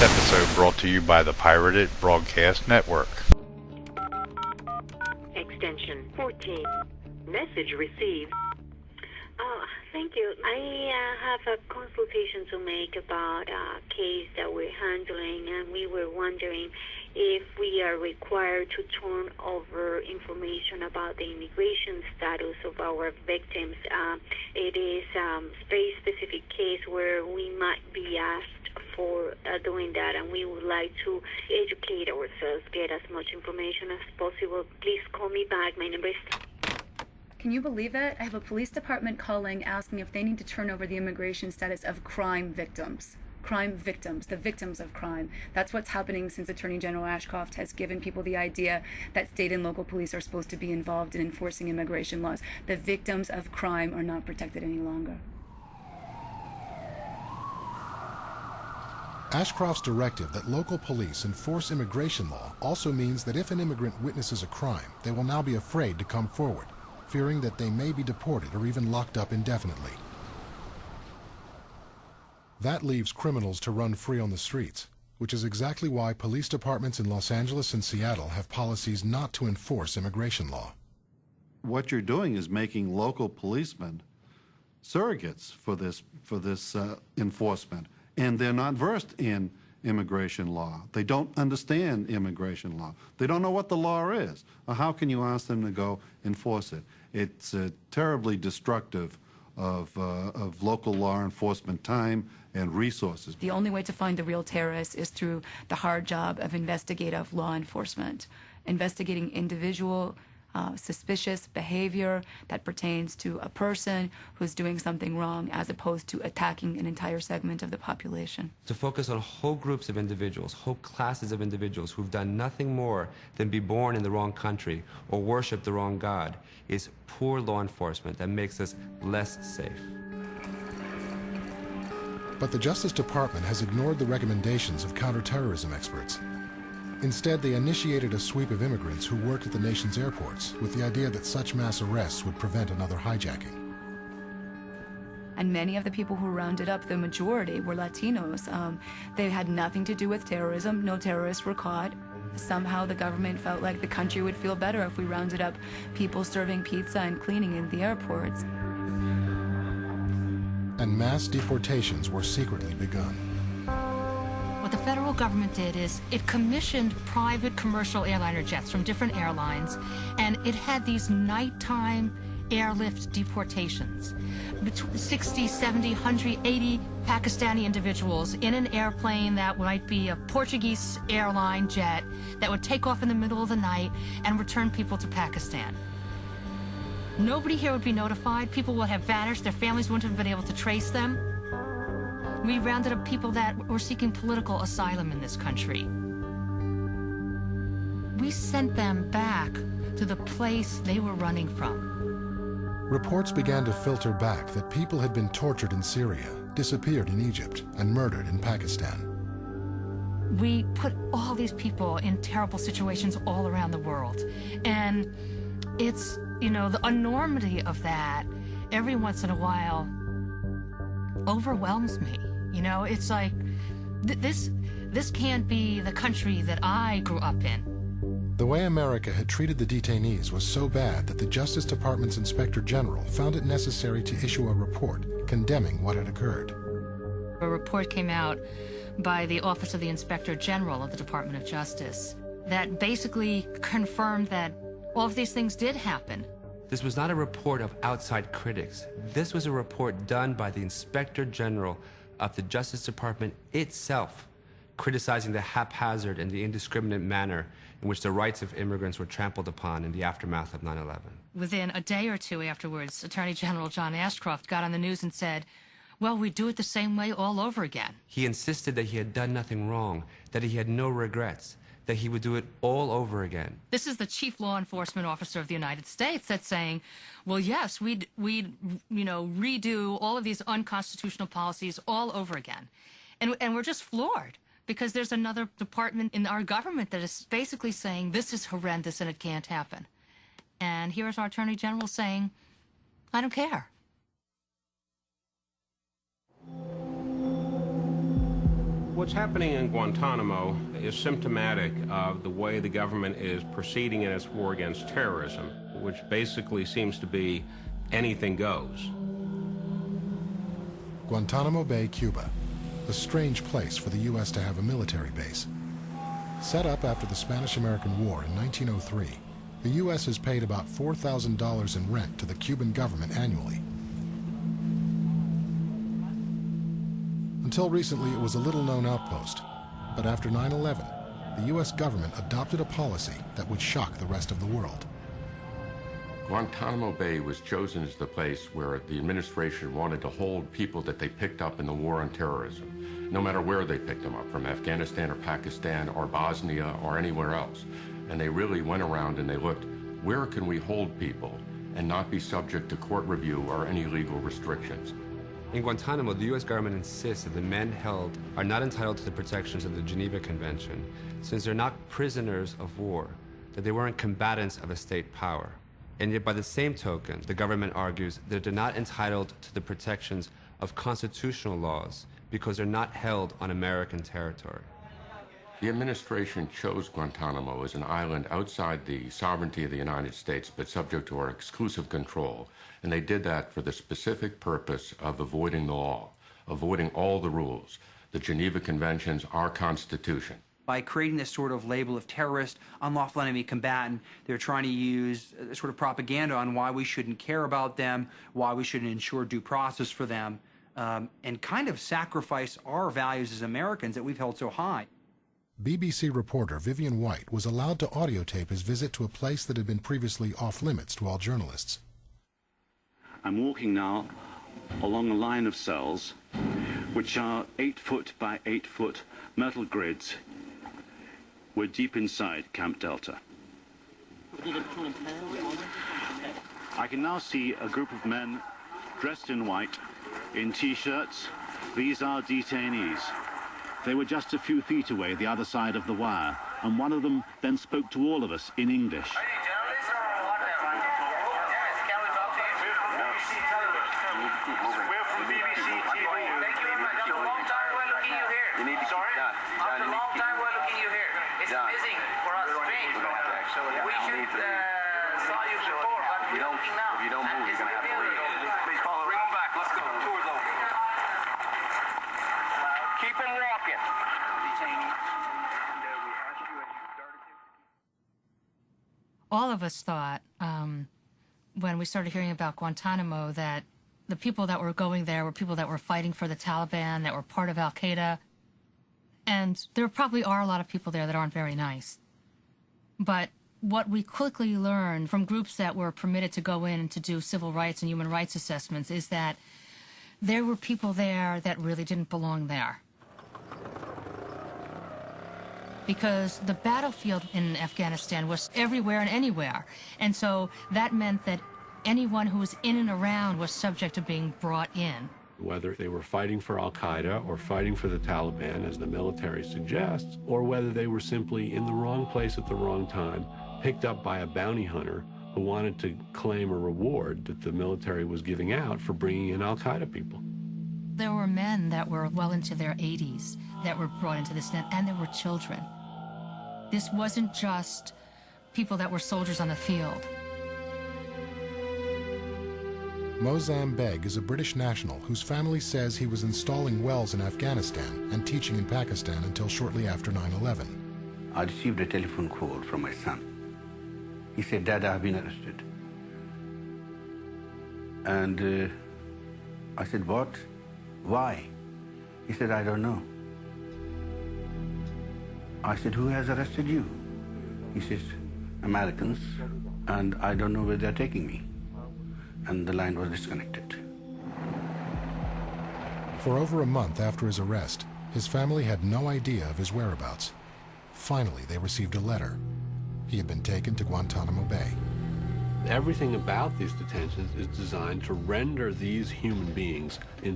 episode brought to you by the Pirated Broadcast Network. Extension 14. Message received. Thank you. I have a consultation to make about a case that we're handling, and we were wondering if we are required to turn over information about the immigration status of our victims. It is a very specific case where we might be asked for doing that, and we would like to educate ourselves, get as much information as possible. Please call me back. My number is... Can you believe that? I have a police department calling asking if they need to turn over the immigration status of crime victims. Crime victims, the victims of crime. That's what's happening since Attorney General Ashcroft has given people the idea that state and local police are supposed to be involved in enforcing immigration laws. The victims of crime are not protected any longer. Ashcroft's directive that local police enforce immigration law also means that if an immigrant witnesses a crime, they will now be afraid to come forward, fearing that they may be deported or even locked up indefinitely. That leaves criminals to run free on the streets, which is exactly why police departments in Los Angeles and Seattle have policies not to enforce immigration law. What you're doing is making local policemen surrogates for this enforcement, and they're not versed in immigration law. They don't understand immigration law. They don't know what the law is. How can you ask them to go enforce it? It's terribly destructive of local law enforcement time and resources. The only way to find the real terrorists is through the hard job of investigative law enforcement, investigating individual suspicious behavior that pertains to a person who's doing something wrong, as opposed to attacking an entire segment of the population. To focus on whole groups of individuals, whole classes of individuals who've done nothing more than be born in the wrong country or worship the wrong God is poor law enforcement that makes us less safe. But the Justice Department has ignored the recommendations of counterterrorism experts. Instead, they initiated a sweep of immigrants who worked at the nation's airports with the idea that such mass arrests would prevent another hijacking. And many of the people who rounded up, the majority, were Latinos. They had nothing to do with terrorism. No terrorists were caught. Somehow the government felt like the country would feel better if we rounded up people serving pizza and cleaning in the airports. And mass deportations were secretly begun. What the federal government did is it commissioned private commercial airliner jets from different airlines, and it had these nighttime airlift deportations. Between 60, 70, 180 Pakistani individuals in an airplane that might be a Portuguese airline jet that would take off in the middle of the night and return people to Pakistan. Nobody here would be notified. People would have vanished. Their families wouldn't have been able to trace them. We rounded up people that were seeking political asylum in this country. We sent them back to the place they were running from. Reports began to filter back that people had been tortured in Syria, disappeared in Egypt, and murdered in Pakistan. We put all these people in terrible situations all around the world. And it's, you know, the enormity of that every once in a while overwhelms me. You know, it's like, this can't be the country that I grew up in. The way America had treated the detainees was so bad that the Justice Department's Inspector General found it necessary to issue a report condemning what had occurred. A report came out by the Office of the Inspector General of the Department of Justice that basically confirmed that all of these things did happen. This was not a report of outside critics. This was a report done by the Inspector General of the Justice Department itself, criticizing the haphazard and the indiscriminate manner in which the rights of immigrants were trampled upon in the aftermath of 9/11. Within a day or two afterwards, Attorney General John Ashcroft got on the news and said, well, we do it the same way all over again. He insisted that he had done nothing wrong, that he had no regrets, that he would do it all over again. This is the chief law enforcement officer of the United States that's saying, well, yes, we'd redo all of these unconstitutional policies all over again. And we're just floored because there's another department in our government that is basically saying this is horrendous and it can't happen. And here's our Attorney General saying, I don't care. What's happening in Guantanamo is symptomatic of the way the government is proceeding in its war against terrorism, which basically seems to be anything goes. Guantanamo Bay, Cuba, a strange place for the U.S. to have a military base. Set up after the Spanish-American War in 1903, the U.S. has paid about $4,000 in rent to the Cuban government annually. Until recently, it was a little-known outpost, but after 9/11, the U.S. government adopted a policy that would shock the rest of the world. Guantanamo Bay was chosen as the place where the administration wanted to hold people that they picked up in the war on terrorism, no matter where they picked them up, from Afghanistan or Pakistan or Bosnia or anywhere else. And they really went around and they looked, where can we hold people and not be subject to court review or any legal restrictions? In Guantanamo, the U.S. government insists that the men held are not entitled to the protections of the Geneva Convention, since they're not prisoners of war, that they weren't combatants of a state power. And yet, by the same token, the government argues that they're not entitled to the protections of constitutional laws because they're not held on American territory. The administration chose Guantanamo as an island outside the sovereignty of the United States, but subject to our exclusive control. And they did that for the specific purpose of avoiding the law, avoiding all the rules, the Geneva Conventions, our Constitution. By creating this sort of label of terrorist, unlawful enemy combatant, they're trying to use sort of propaganda on why we shouldn't care about them, why we shouldn't ensure due process for them, and kind of sacrifice our values as Americans that we've held so high. BBC reporter Vivian White was allowed to audiotape his visit to a place that had been previously off-limits to all journalists. I'm walking now along a line of cells, which are 8-foot by 8-foot metal grids. We're deep inside Camp Delta. I can now see a group of men dressed in white, in T-shirts. These are detainees. They were just a few feet away, the other side of the wire, and one of them then spoke to all of us in English. All of us thought, when we started hearing about Guantanamo, that the people that were going there were people that were fighting for the Taliban, that were part of Al-Qaeda. And there probably are a lot of people there that aren't very nice. But what we quickly learned from groups that were permitted to go in and to do civil rights and human rights assessments is that there were people there that really didn't belong there. Because the battlefield in Afghanistan was everywhere and anywhere. And so that meant that anyone who was in and around was subject to being brought in. Whether they were fighting for Al-Qaeda or fighting for the Taliban, as the military suggests, or whether they were simply in the wrong place at the wrong time, picked up by a bounty hunter who wanted to claim a reward that the military was giving out for bringing in Al-Qaeda people. There were men that were well into their 80s that were brought into this net, and there were children. This wasn't just people that were soldiers on the field. Mozam Beg is a British national whose family says he was installing wells in Afghanistan and teaching in Pakistan until shortly after 9/11. I received a telephone call from my son. He said, "Dad, I've been arrested." And I said, "What? Why?" He said, "I don't know." I said, "Who has arrested you?" He says, "Americans, and I don't know where they're taking me." And the line was disconnected. For over a month after his arrest, his family had no idea of his whereabouts. Finally, they received a letter. He had been taken to Guantanamo Bay. Everything about these detentions is designed to render these human beings